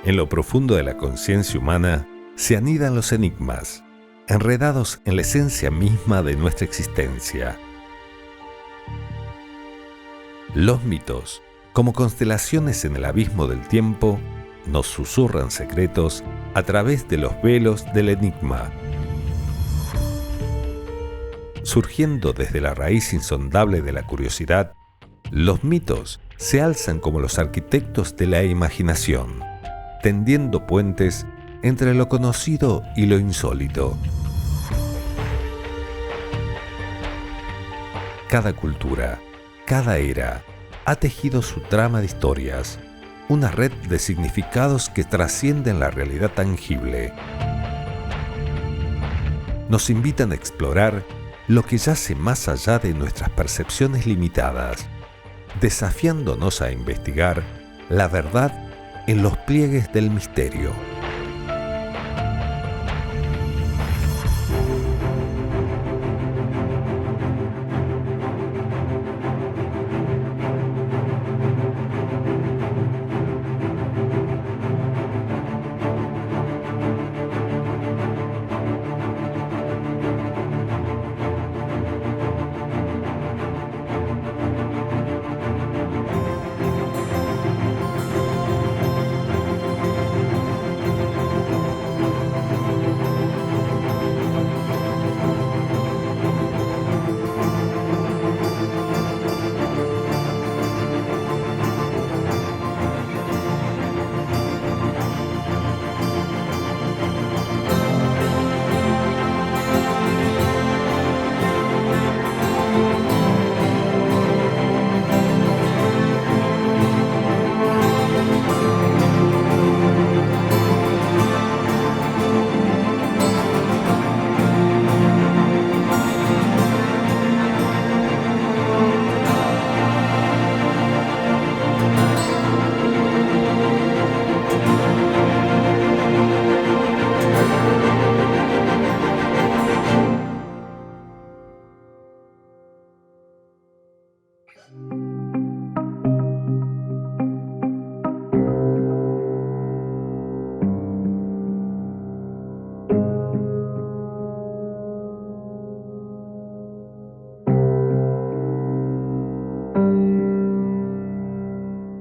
En lo profundo de la conciencia humana se anidan los enigmas, enredados en la esencia misma de nuestra existencia. Los mitos, como constelaciones en el abismo del tiempo, nos susurran secretos a través de los velos del enigma. Surgiendo desde la raíz insondable de la curiosidad, los mitos se alzan como los arquitectos de la imaginación, tendiendo puentes entre lo conocido y lo insólito. Cada cultura, cada era, ha tejido su trama de historias, una red de significados que trascienden la realidad tangible. Nos invitan a explorar lo que yace más allá de nuestras percepciones limitadas, desafiándonos a investigar la verdad en los pliegues del misterio.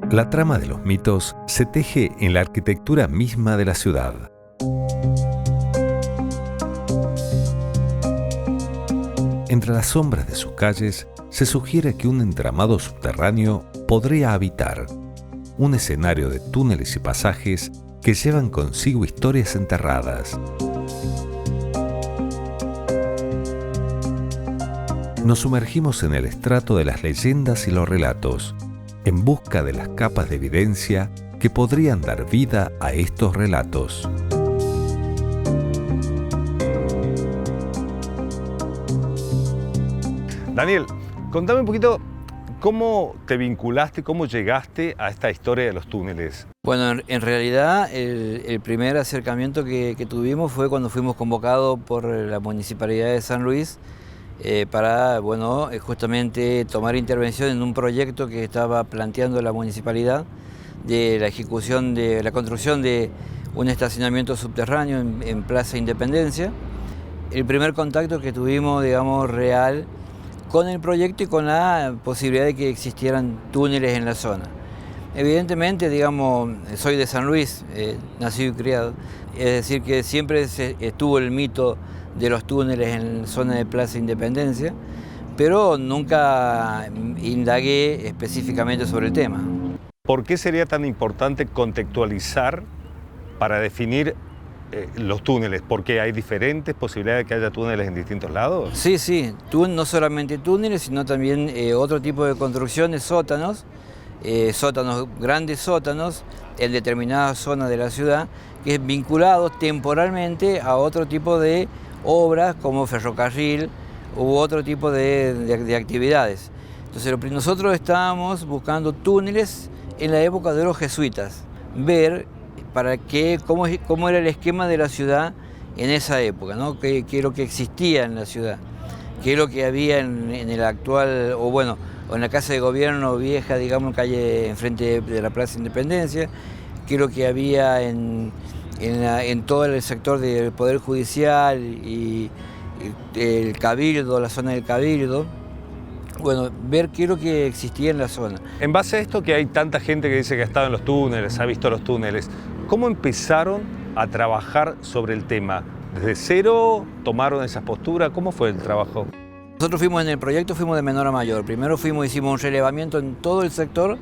La trama de los mitos se teje en la arquitectura misma de la ciudad. Entre las sombras de sus calles se sugiere que un entramado subterráneo podría habitar, un escenario de túneles y pasajes que llevan consigo historias enterradas. Nos sumergimos en el estrato de las leyendas y los relatos, en busca de las capas de evidencia que podrían dar vida a estos relatos. Daniel, contame un poquito cómo te vinculaste, cómo llegaste a esta historia de los túneles. Bueno, en realidad el primer acercamiento que tuvimos fue cuando fuimos convocados por la Municipalidad de San Luis para, justamente tomar intervención en un proyecto que estaba planteando la Municipalidad de la ejecución de la construcción de un estacionamiento subterráneo en Plaza Independencia. El primer contacto que tuvimos, real con el proyecto y con la posibilidad de que existieran túneles en la zona. Evidentemente, soy de San Luis, nacido y criado, es decir, que siempre estuvo el mito de los túneles en la zona de Plaza Independencia, pero nunca indagué específicamente sobre el tema. ¿Por qué sería tan importante contextualizar para definir los túneles? ¿Porque hay diferentes posibilidades de que haya túneles en distintos lados? Sí, no solamente túneles, sino también otro tipo de construcciones, sótanos, grandes sótanos en determinadas zonas de la ciudad, que es vinculado temporalmente a otro tipo de obras como ferrocarril u otro tipo de actividades. Entonces nosotros estábamos buscando túneles en la época de los jesuitas, ver cómo era el esquema de la ciudad en esa época, ¿no? ¿Qué es lo que existía en la ciudad? ¿Qué es lo que había en el actual, o en la Casa de Gobierno vieja, calle enfrente de la Plaza Independencia? qué es lo que había en todo el sector del Poder Judicial y el Cabildo, la zona del Cabildo. Bueno, ver qué es lo que existía en la zona. En base a esto, que hay tanta gente que dice que ha estado en los túneles, ha visto los túneles, ¿cómo empezaron a trabajar sobre el tema? ¿Desde cero tomaron esa postura? ¿Cómo fue el trabajo? Nosotros en el proyecto fuimos de menor a mayor. Primero hicimos un relevamiento en todo el sector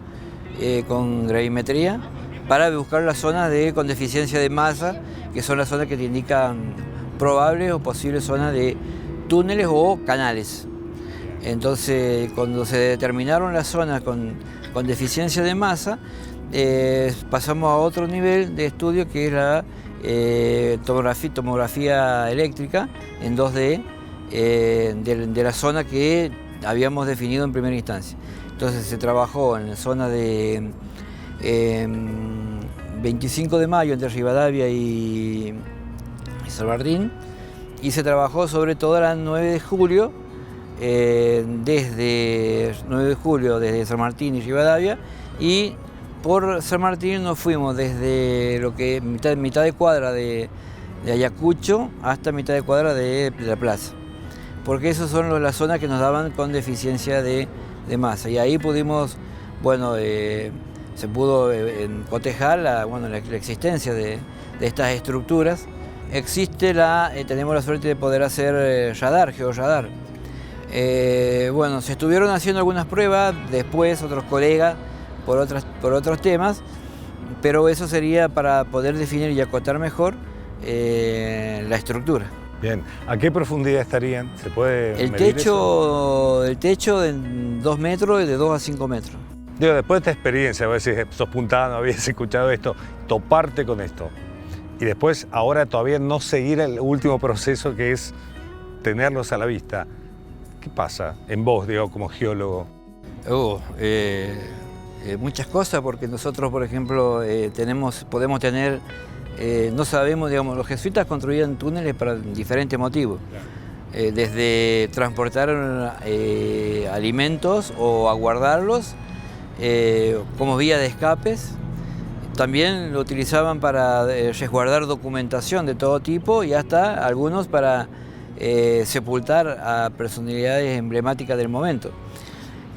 con gravimetría para buscar las zonas con deficiencia de masa, que son las zonas que te indican probables o posibles zonas de túneles o canales. Entonces, cuando se determinaron las zonas con deficiencia de masa, pasamos a otro nivel de estudio, que es la tomografía eléctrica en 2D de la zona que habíamos definido en primera instancia. Entonces se trabajó en la zona de 25 de mayo entre Rivadavia y San Martín, y se trabajó sobre todo a las 9 de julio, desde San Martín y Rivadavia, y por San Martín nos fuimos desde lo que mitad de cuadra de Ayacucho hasta mitad de cuadra de la plaza, porque esas son las zonas que nos daban con deficiencia de masa, y ahí pudimos, bueno, se pudo cotejar la existencia de estas estructuras. Tenemos la suerte de poder hacer georradar. Bueno, se estuvieron haciendo algunas pruebas, después otros colegas por otros temas, pero eso sería para poder definir y acotar mejor la estructura. Bien, ¿a qué profundidad estarían? ¿Se puede el medir techo, eso? El techo de 2 metros y de 2 a 5 metros. Digo, después de esta experiencia, a ver si sos puntada, no habías escuchado esto, toparte con esto, y después ahora todavía no seguir el último proceso, que es tenerlos a la vista. ¿Qué pasa en vos, digo, como geólogo? Muchas cosas, porque nosotros, por ejemplo, podemos tener, no sabemos, digamos, los jesuitas construían túneles para diferentes motivos. Claro. Desde transportar alimentos o aguardarlos como vía de escapes. También lo utilizaban para resguardar documentación de todo tipo, y hasta algunos para sepultar a personalidades emblemáticas del momento.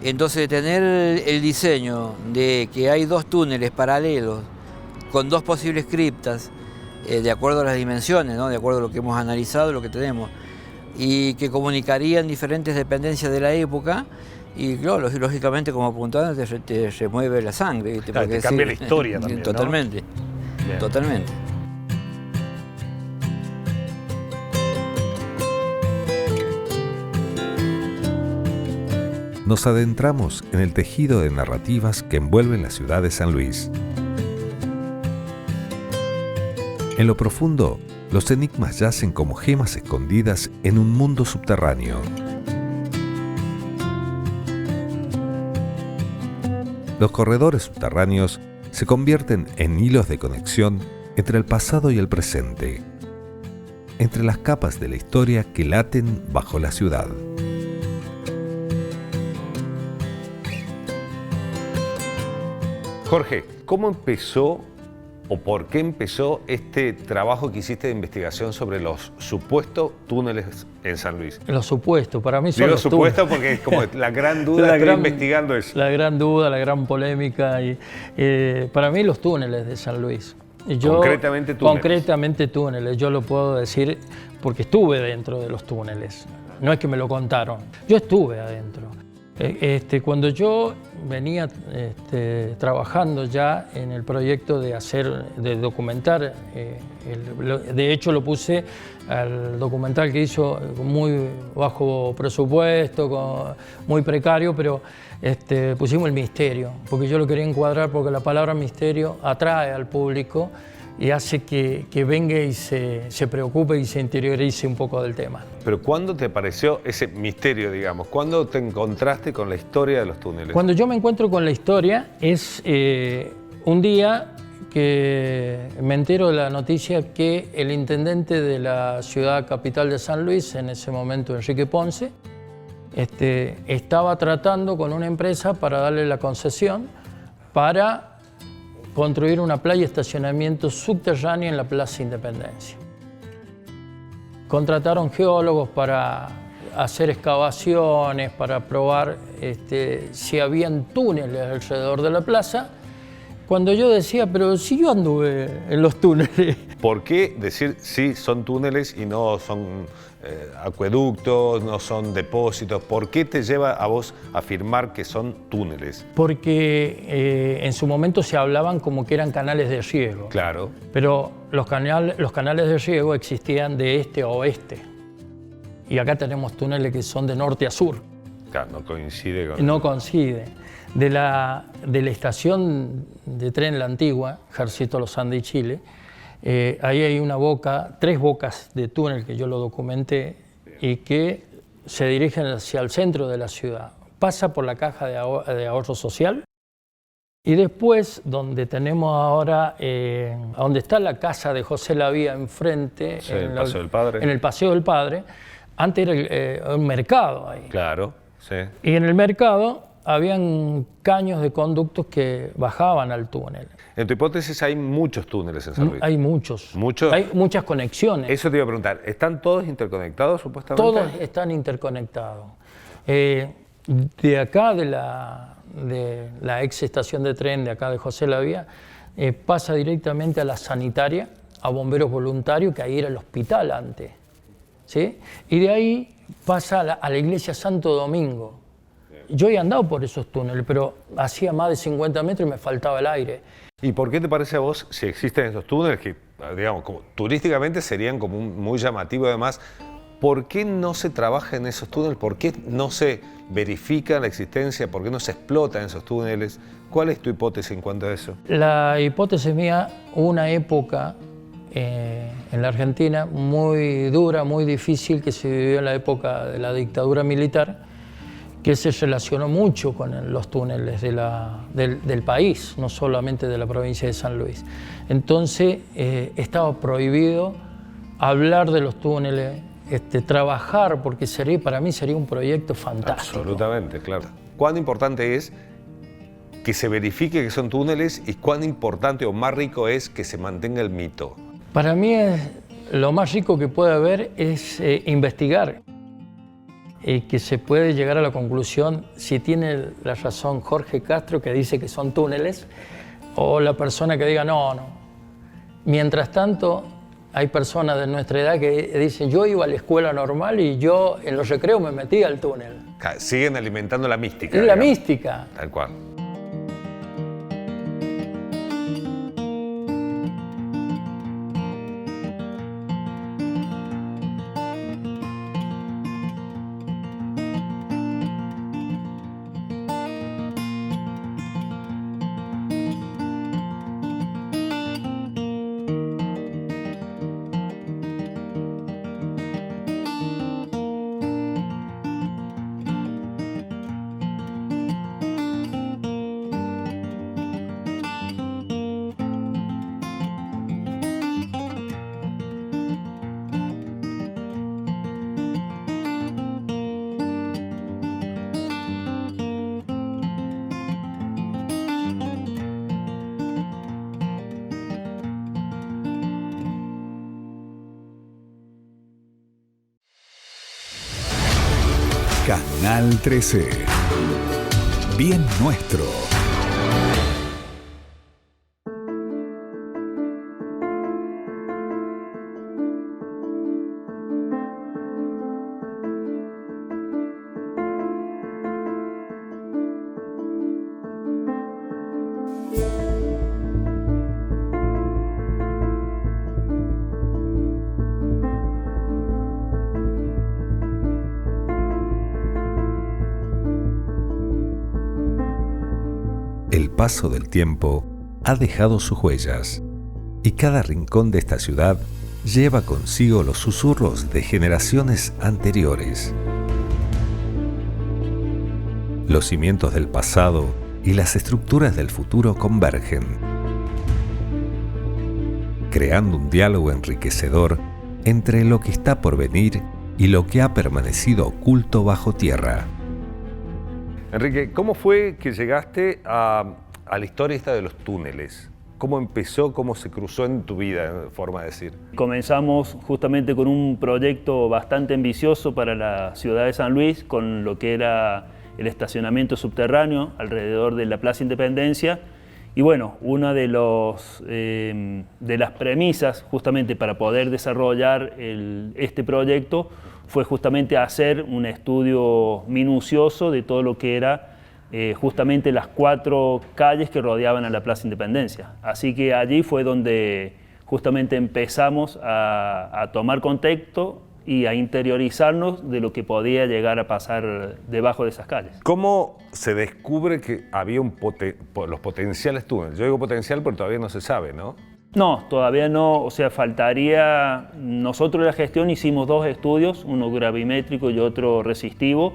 Entonces, tener el diseño de que hay 2 túneles paralelos con 2 posibles criptas, de acuerdo a las dimensiones, ¿no? De acuerdo a lo que hemos analizado, lo que tenemos, y que comunicarían diferentes dependencias de la época, y claro, lógicamente, como apuntaban, te remueve la sangre. Claro, te cambia la historia también, totalmente, ¿no? Totalmente. Nos adentramos en el tejido de narrativas que envuelven la ciudad de San Luis. En lo profundo, los enigmas yacen como gemas escondidas en un mundo subterráneo. Los corredores subterráneos se convierten en hilos de conexión entre el pasado y el presente, entre las capas de la historia que laten bajo la ciudad. Jorge, ¿cómo empezó o por qué empezó este trabajo que hiciste de investigación sobre los supuestos túneles en San Luis? Los supuestos, para mí son los túneles. Supuestos porque es como la gran duda, estoy investigando eso. La gran duda, la gran polémica. Para mí los túneles de San Luis. Concretamente túneles. Concretamente túneles, yo lo puedo decir porque estuve dentro de los túneles. No es que me lo contaron, yo estuve adentro. Cuando yo venía trabajando ya en el proyecto de documentar, de hecho lo puse al documental que hizo con muy bajo presupuesto, muy precario, pero pusimos el misterio, porque yo lo quería encuadrar, porque la palabra misterio atrae al público y hace que venga y se preocupe y se interiorice un poco del tema. Pero ¿cuándo te pareció ese misterio, digamos? ¿Cuándo te encontraste con la historia de los túneles? Cuando yo me encuentro con la historia es un día que me entero de la noticia que el intendente de la ciudad capital de San Luis, en ese momento Enrique Ponce, estaba tratando con una empresa para darle la concesión para construir una playa y estacionamiento subterráneo en la Plaza Independencia. Contrataron geólogos para hacer excavaciones, para probar si habían túneles alrededor de la plaza. Cuando yo decía, pero si yo anduve en los túneles. ¿Por qué decir sí son túneles y no son acueductos, no son depósitos? ¿Por qué te lleva a vos a afirmar que son túneles? Porque en su momento se hablaban como que eran canales de riego. Claro. Pero los canales de riego existían de este a oeste. Y acá tenemos túneles que son de norte a sur. Claro, no coincide con... No coincide. De la estación de tren La Antigua, Ejército Los Andes y Chile, ahí hay tres bocas de túnel que yo lo documenté y que se dirigen hacia el centro de la ciudad. Pasa por la caja de ahorro social y después, donde tenemos ahora, donde está la casa de José Lavía enfrente, sí, en el Paseo del Padre. En el Paseo del Padre, antes era un mercado ahí. Claro, sí. Y en el mercado habían caños de conductos que bajaban al túnel. En tu hipótesis hay muchos túneles en San Luis. Hay muchos. ¿Muchos? Hay muchas conexiones. Eso te iba a preguntar. ¿Están todos interconectados supuestamente? Todos están interconectados. De acá, de la ex estación de tren de acá de José Lavía, pasa directamente a la sanitaria, a bomberos voluntarios, que ahí era el hospital antes. ¿Sí? Y de ahí pasa a la iglesia Santo Domingo. Yo he andado por esos túneles, pero hacía más de 50 metros y me faltaba el aire. ¿Y por qué te parece a vos, si existen esos túneles, que digamos, como, turísticamente serían como muy llamativos además, por qué no se trabaja en esos túneles? ¿Por qué no se verifica la existencia? ¿Por qué no se explota en esos túneles? ¿Cuál es tu hipótesis en cuanto a eso? La hipótesis mía, una época en la Argentina muy dura, muy difícil, que se vivió en la época de la dictadura militar, que se relacionó mucho con los túneles del país, no solamente de la provincia de San Luis. Entonces estaba prohibido hablar de los túneles, trabajar, porque para mí sería un proyecto fantástico. Absolutamente, claro. ¿Cuán importante es que se verifique que son túneles y cuán importante o más rico es que se mantenga el mito? Para mí lo más rico que puede haber es investigar. Que se puede llegar a la conclusión si tiene la razón Jorge Castro, que dice que son túneles, o la persona que diga no. Mientras tanto, hay personas de nuestra edad que dicen yo iba a la escuela normal y yo en los recreos me metía al túnel. Siguen alimentando la mística. Es la mística. Tal cual. Canal 13. Bien nuestro. El paso del tiempo ha dejado sus huellas y cada rincón de esta ciudad lleva consigo los susurros de generaciones anteriores. Los cimientos del pasado y las estructuras del futuro convergen, creando un diálogo enriquecedor entre lo que está por venir y lo que ha permanecido oculto bajo tierra. Enrique, ¿cómo fue que llegaste a la historia esta de los túneles? ¿Cómo empezó, cómo se cruzó en tu vida, forma de decir? Comenzamos justamente con un proyecto bastante ambicioso para la ciudad de San Luis, con lo que era el estacionamiento subterráneo alrededor de la Plaza Independencia. Y bueno, una de las premisas justamente para poder desarrollar este proyecto fue justamente hacer un estudio minucioso de todo lo que era justamente las 4 calles que rodeaban a la Plaza Independencia. Así que allí fue donde justamente empezamos a tomar contexto y a interiorizarnos de lo que podía llegar a pasar debajo de esas calles. ¿Cómo se descubre que había los potenciales túneles? Yo digo potencial porque todavía no se sabe, ¿no? No, todavía no, o sea, faltaría... Nosotros en la gestión hicimos 2 estudios, uno gravimétrico y otro resistivo,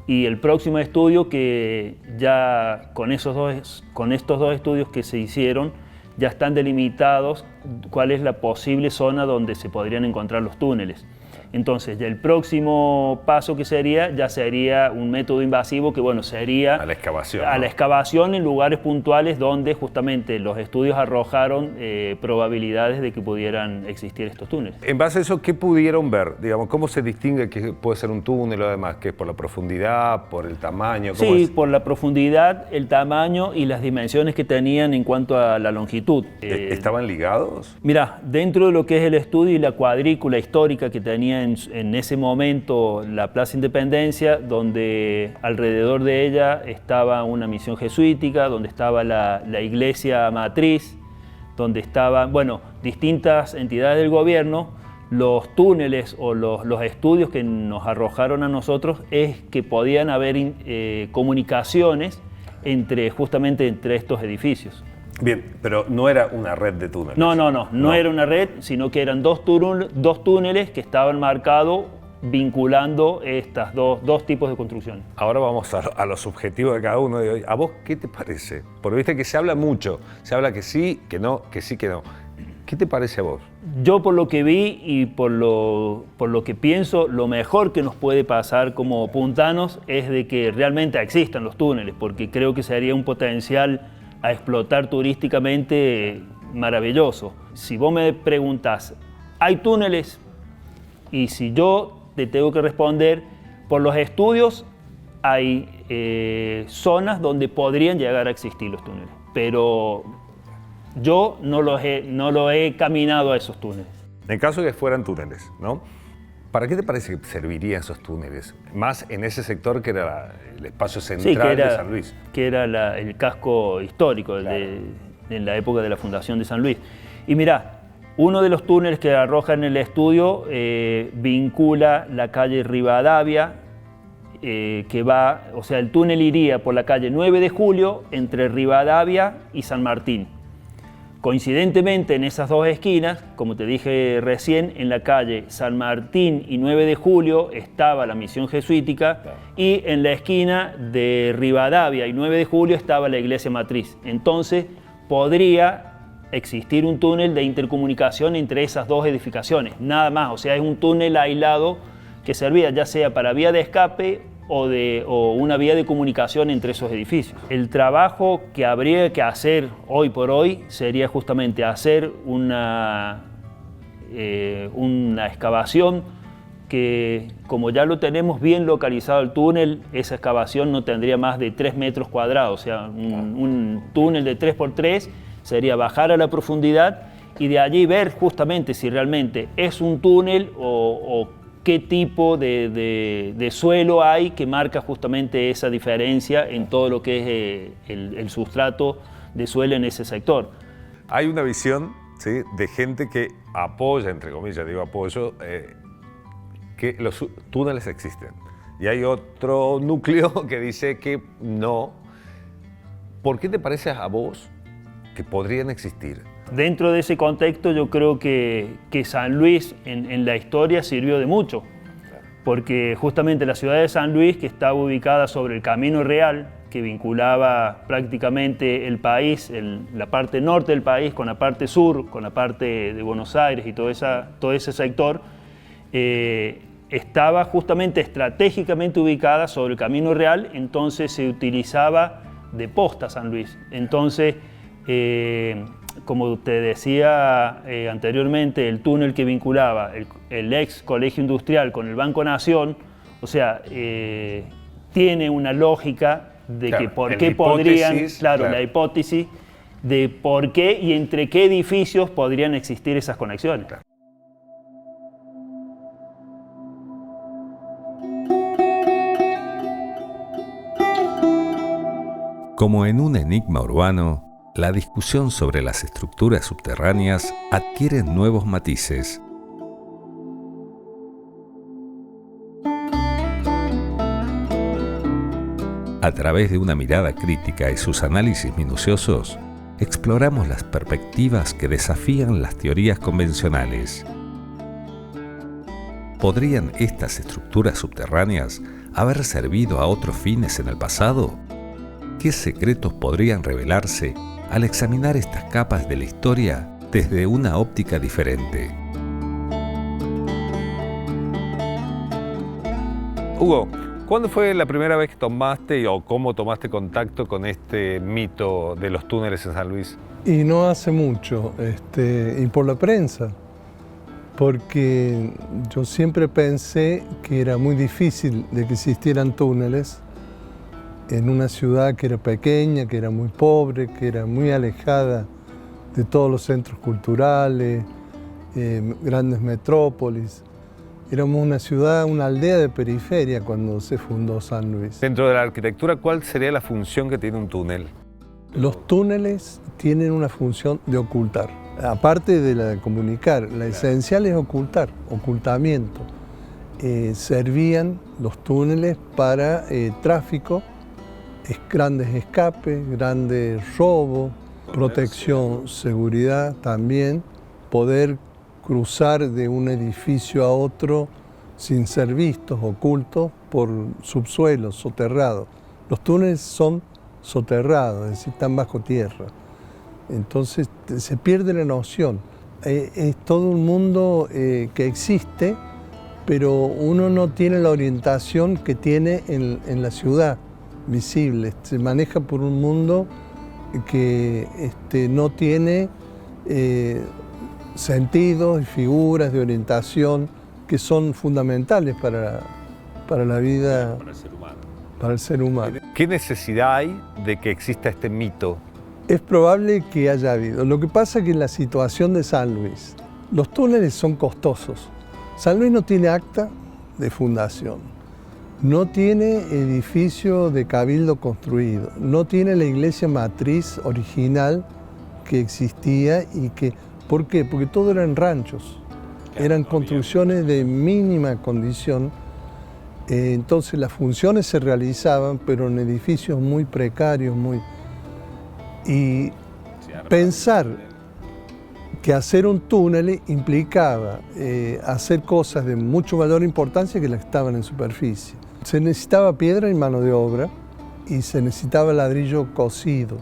y el próximo estudio, que ya con estos dos estudios que se hicieron, ya están delimitados cuál es la posible zona donde se podrían encontrar los túneles. Entonces, ya el próximo paso que ya sería un método invasivo que, bueno, sería a la excavación, a ¿no? la excavación en lugares puntuales donde justamente los estudios arrojaron probabilidades de que pudieran existir estos túneles. En base a eso, ¿qué pudieron ver? Digamos, ¿cómo se distingue que puede ser un túnel o demás? ¿Que es por la profundidad, por el tamaño? ¿Cómo Sí, es? por la profundidad, el tamaño y las dimensiones que tenían en cuanto a la longitud. ¿Estaban ligados? Mirá, dentro de lo que es el estudio y la cuadrícula histórica que tenía en ese momento la Plaza Independencia, donde alrededor de ella estaba una misión jesuítica, donde estaba la iglesia matriz, donde estaban, bueno, distintas entidades del gobierno, los túneles o los estudios que nos arrojaron a nosotros es que podían haber comunicaciones justamente entre estos edificios. Bien, pero no era una red de túneles. No era una red, sino que eran dos túneles que estaban marcados vinculando estas dos tipos de construcciones. Ahora vamos a los objetivos de cada uno de hoy. ¿A vos qué te parece? Porque viste que se habla mucho, se habla que sí, que no, que sí, que no. ¿Qué te parece a vos? Yo, por lo que vi y por lo que pienso, lo mejor que nos puede pasar como puntanos es de que realmente existan los túneles, porque creo que sería un potencial a explotar turísticamente maravilloso. Si vos me preguntás, ¿hay túneles? Y si yo te tengo que responder, por los estudios hay zonas donde podrían llegar a existir los túneles, pero yo no lo he caminado a esos túneles. En caso de que fueran túneles, ¿no? ¿Para qué te parece que servirían esos túneles? Más en ese sector que era el espacio central de San Luis. Que era el casco histórico, claro, en la época de la fundación de San Luis. Y mirá, uno de los túneles que arrojan en el estudio vincula la calle Rivadavia, que va, o sea, el túnel iría por la calle 9 de Julio entre Rivadavia y San Martín. Coincidentemente, en esas 2 esquinas, como te dije recién, en la calle San Martín y 9 de Julio estaba la misión jesuítica, claro, y en la esquina de Rivadavia y 9 de Julio estaba la iglesia matriz. Entonces, podría existir un túnel de intercomunicación entre esas 2 edificaciones, nada más. O sea, es un túnel aislado que servía ya sea para vía de escape o una vía de comunicación entre esos edificios. El trabajo que habría que hacer hoy por hoy sería justamente hacer una excavación que, como ya lo tenemos bien localizado el túnel, esa excavación no tendría más de 3 metros cuadrados, o sea, un túnel de 3x3 sería bajar a la profundidad y de allí ver justamente si realmente es un túnel o qué tipo de suelo hay que marca justamente esa diferencia en todo lo que es el sustrato de suelo en ese sector. Hay una visión, ¿sí?, de gente que apoya, entre comillas, digo apoyo, que los túneles existen. Y hay otro núcleo que dice que no. ¿Por qué te parece a vos que podrían existir? Dentro de ese contexto yo creo que San Luis en la historia sirvió de mucho, porque justamente la ciudad de San Luis, que estaba ubicada sobre el Camino Real, que vinculaba prácticamente el país, la parte norte del país con la parte sur, con la parte de Buenos Aires y todo ese sector, estaba justamente estratégicamente ubicada sobre el Camino Real, entonces se utilizaba de posta San Luis. Entonces, como te decía anteriormente, el túnel que vinculaba el ex Colegio Industrial con el Banco Nación, o sea, tiene una lógica de claro, que por qué podrían, claro, la hipótesis de por qué y entre qué edificios podrían existir esas conexiones. Claro. Como en un enigma urbano, la discusión sobre las estructuras subterráneas adquiere nuevos matices. A través de una mirada crítica y sus análisis minuciosos, exploramos las perspectivas que desafían las teorías convencionales. ¿Podrían estas estructuras subterráneas haber servido a otros fines en el pasado? ¿Qué secretos podrían revelarse al examinar estas capas de la historia desde una óptica diferente? Hugo, ¿cuándo fue la primera vez que tomaste o cómo tomaste contacto con este mito de los túneles en San Luis? Y no hace mucho, y por la prensa, porque yo siempre pensé que era muy difícil de que existieran túneles en una ciudad que era pequeña, que era muy pobre, que era muy alejada de todos los centros culturales, grandes metrópolis. Éramos una ciudad, una aldea de periferia cuando se fundó San Luis. Dentro de la arquitectura, ¿cuál sería la función que tiene un túnel? Los túneles tienen una función de ocultar, aparte de la de comunicar. La esencial es ocultar, ocultamiento. Servían los túneles para tráfico, grandes escapes, grandes robos, protección, seguridad también, poder cruzar de un edificio a otro sin ser vistos, ocultos por subsuelo, soterrado. Los túneles son soterrados, es decir, están bajo tierra. Entonces se pierde la noción. Es todo un mundo que existe, pero uno no tiene la orientación que tiene en la ciudad visible. Se maneja por un mundo que no tiene sentidos y figuras de orientación que son fundamentales para la vida, para el ser humano. ¿Qué necesidad hay de que exista este mito? Es probable que haya habido. Lo que pasa es que en la situación de San Luis, los túneles son costosos. San Luis no tiene acta de fundación. No tiene edificio de cabildo construido, no tiene la iglesia matriz original que existía y que... ¿Por qué? Porque todo eran ranchos, eran construcciones de mínima condición, entonces las funciones se realizaban, pero en edificios muy precarios, Y pensar que hacer un túnel implicaba hacer cosas de mucho mayor importancia que las que estaban en superficie. Se necesitaba piedra y mano de obra y se necesitaba ladrillo cocido.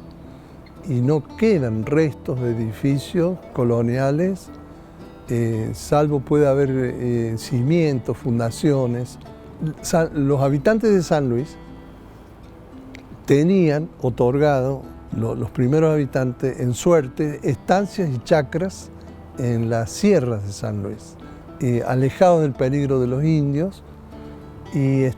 Y no quedan restos de edificios coloniales, salvo puede haber cimientos, fundaciones. Los habitantes de San Luis tenían otorgado, los primeros habitantes en suerte, estancias y chacras en las sierras de San Luis, alejados del peligro de los indios, y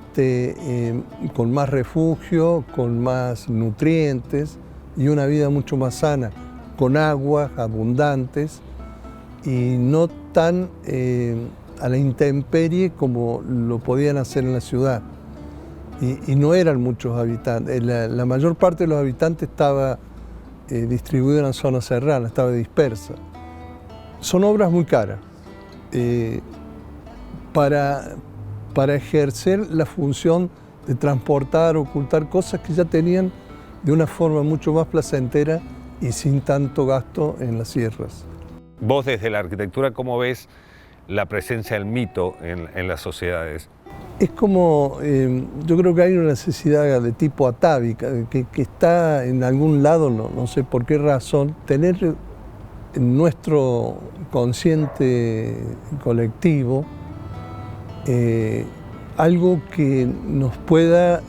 con más refugio, con más nutrientes y una vida mucho más sana, con aguas abundantes y no tan a la intemperie como lo podían hacer en la ciudad. Y no eran muchos habitantes, la mayor parte de los habitantes estaba distribuida en la zona serrana, estaba dispersa. Son obras muy caras. Para ejercer la función de transportar, ocultar cosas que ya tenían de una forma mucho más placentera y sin tanto gasto en las sierras. Vos desde la arquitectura, ¿cómo ves la presencia del mito en las sociedades? Es como, yo creo que hay una necesidad de tipo atávica, que está en algún lado, no sé por qué razón, tener en nuestro consciente colectivo algo que nos pueda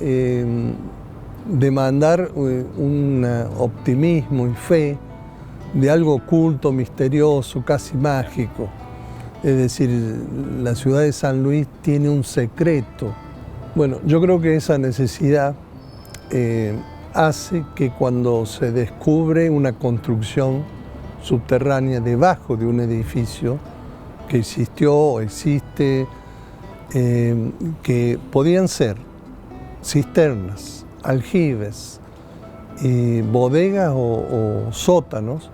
demandar un optimismo y fe de algo oculto, misterioso, casi mágico. Es decir, la ciudad de San Luis tiene un secreto. Bueno, yo creo que esa necesidad hace que cuando se descubre una construcción subterránea debajo de un edificio que existió o existe, que podían ser cisternas, aljibes, bodegas o sótanos,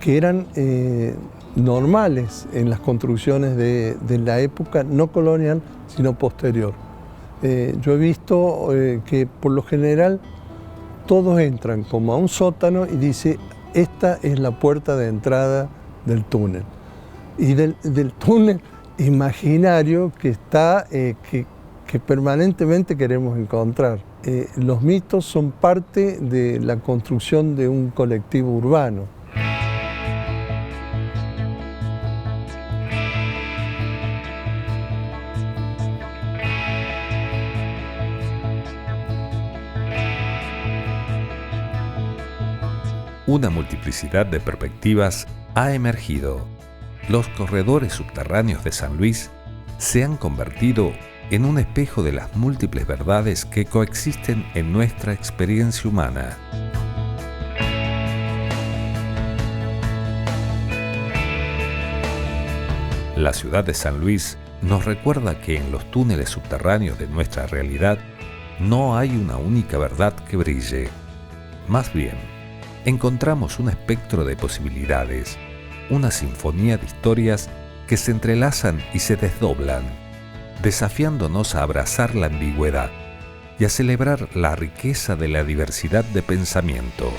que eran normales en las construcciones de la época no colonial, sino posterior. Yo he visto que por lo general todos entran como a un sótano y dice, esta es la puerta de entrada del túnel. Y del túnel imaginario que está, que permanentemente queremos encontrar. Los mitos son parte de la construcción de un colectivo urbano. Una multiplicidad de perspectivas ha emergido. Los corredores subterráneos de San Luis se han convertido en un espejo de las múltiples verdades que coexisten en nuestra experiencia humana. La ciudad de San Luis nos recuerda que en los túneles subterráneos de nuestra realidad no hay una única verdad que brille. Más bien, encontramos un espectro de posibilidades, una sinfonía de historias que se entrelazan y se desdoblan, desafiándonos a abrazar la ambigüedad y a celebrar la riqueza de la diversidad de pensamiento.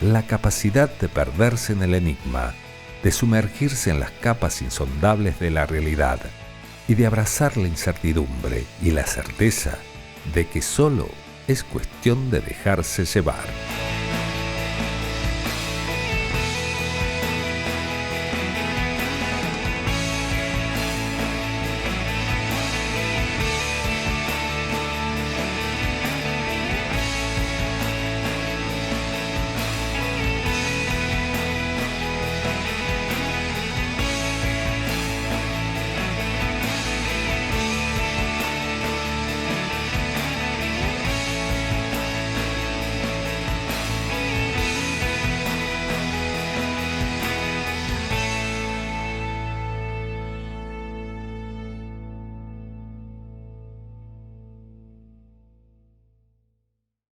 La capacidad de perderse en el enigma, de sumergirse en las capas insondables de la realidad y de abrazar la incertidumbre y la certeza de que solo es cuestión de dejarse llevar.